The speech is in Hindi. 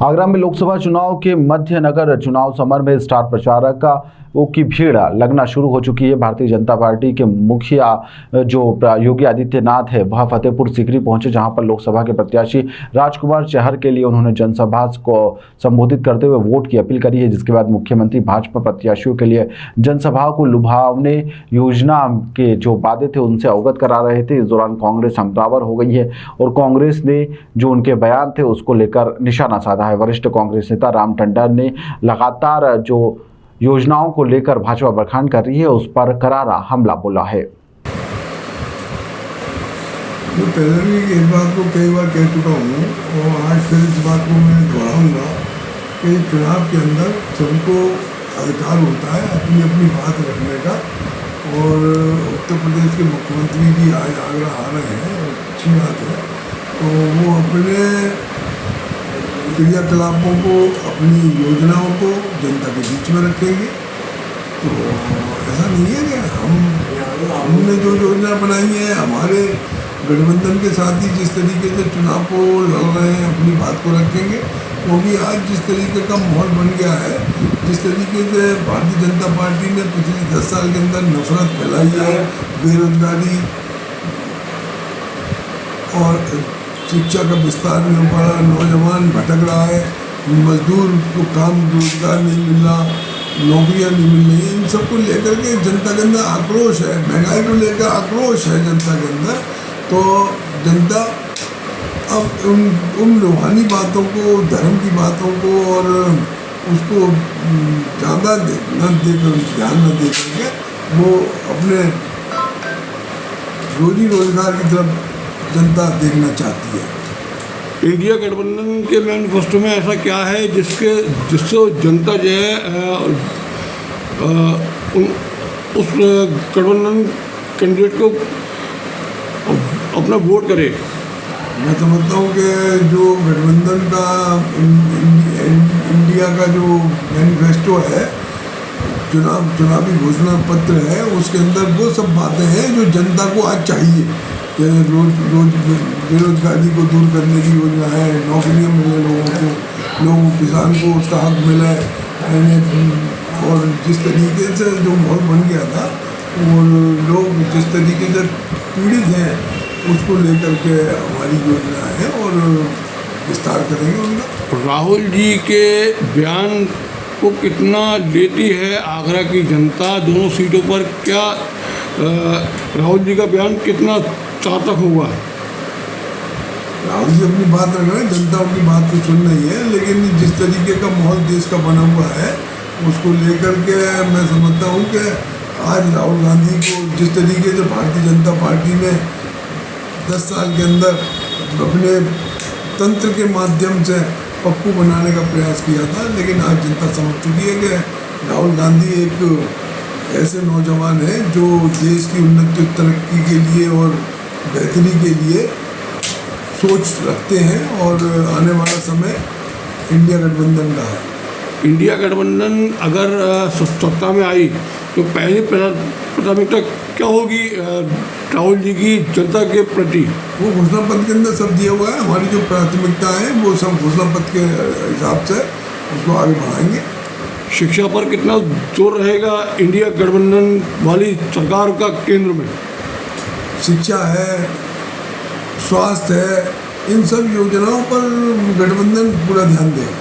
आगरा में लोकसभा चुनाव के मध्य नगर चुनाव समर में स्टार प्रचारक की भीड़ लगना शुरू हो चुकी है। भारतीय जनता पार्टी के मुखिया जो योगी आदित्यनाथ है वह फतेहपुर सीकरी पहुंचे, जहां पर लोकसभा के प्रत्याशी राजकुमार चहर के लिए उन्होंने जनसभा को संबोधित करते हुए वोट की अपील करी है। जिसके बाद मुख्यमंत्री भाजपा प्रत्याशियों के लिए जनसभा को लुभावने योजना के जो वादे थे उनसे अवगत करा रहे थे। इस दौरान कांग्रेस हमलावर हो गई है और कांग्रेस ने जो उनके बयान थे उसको लेकर निशाना साधा है। वरिष्ठ कांग्रेस नेता राम टंडन ने लगातार जो योजनाओं को लेकर भाजपा बखान कर रही है उस पर करारा हमला बोला है। मैं पहले भी इस बात को कई बार कह चुका हूँ और आज फिर इस बात को मैं दोहराऊंगा कि चुनाव के अंदर सबको अधिकार होता है अपनी अपनी बात रखने का। और उत्तर प्रदेश के मुख्यमंत्री जी आज आगरा आ रहे हैं, अच्छी बात है। तो वो अपने क्रियाकलापों को, अपनी योजनाओं को जनता के बीच में रखेंगे। तो ऐसा नहीं है कि हमने जो योजना बनाई है, हमारे गठबंधन के साथी जिस तरीके से चुनाव को लड़ रहे हैं अपनी बात को रखेंगे। क्योंकि आज जिस तरीके का माहौल बन गया है, जिस तरीके से भारतीय जनता पार्टी ने पिछले 10 साल के अंदर नफरत फैलाई है, बेरोजगारी और शिक्षा का विस्तार नहीं हो पा रहा, नौजवान भटक रहा है, मजदूर को काम रोजगार नहीं मिल रहा, नौकरियां नहीं मिल रही, इन सबको लेकर के जनता के अंदर आक्रोश है, महंगाई को लेकर आक्रोश है जनता के अंदर। तो जनता अब उन रूहानी बातों को, धर्म की बातों को और उसको ज़्यादा ध्यान न दे करके वो अपने रोजी रोजगार की तरफ जनता देखना चाहती है। इंडिया गठबंधन के मैनिफेस्टो में ऐसा क्या है जिससे जनता जो है उस गठबंधन कैंडिडेट को अपना वोट करे? मैं समझता हूँ कि जो गठबंधन का इंडिया का जो मैनिफेस्टो है, चुनावी घोषणा पत्र है, उसके अंदर वो सब बातें हैं जो जनता को आज चाहिए। रोज बेरोजगारी को दूर करने की योजना है, नौकरियां मिले लोगों किसान को उसका हक मिले। और जिस तरीके से जो माहौल बन गया था और लोग जिस तरीके से पीड़ित हैं उसको लेकर के हमारी योजना है और विस्तार करेंगे उनका। राहुल जी के बयान को कितना लेती है आगरा की जनता? दोनों सीटों पर क्या राहुल जी का बयान कितना सार्थक हुआ? राहुल जी अपनी बात रख रहे हैं, जनता उनकी बात को सुन रही है, लेकिन जिस तरीके का माहौल देश का बना हुआ है उसको लेकर के मैं समझता हूँ कि आज राहुल गांधी को जिस तरीके से भारतीय जनता पार्टी ने 10 साल के अंदर अपने तंत्र के माध्यम से पप्पू बनाने का प्रयास किया था, लेकिन आज जनता समझ चुकी है कि राहुल गांधी एक ऐसे नौजवान हैं जो देश की उन्नति तरक्की के लिए और बेहतरी के लिए सोच रखते हैं। और आने वाला समय इंडिया गठबंधन का है। इंडिया गठबंधन अगर सत्ता में आई तो पहली प्राथमिकता क्या होगी राहुल जी की जनता के प्रति? वो घोषणा पत्र के अंदर सब दिया हुआ है। हमारी जो प्राथमिकता है वो सब घोषणा पत्र के हिसाब से उसको आगे बढ़ाएंगे। शिक्षा पर कितना जोर रहेगा इंडिया गठबंधन वाली सरकार का केंद्र में? शिक्षा है, स्वास्थ्य है, इन सब योजनाओं पर गठबंधन पूरा ध्यान देगा।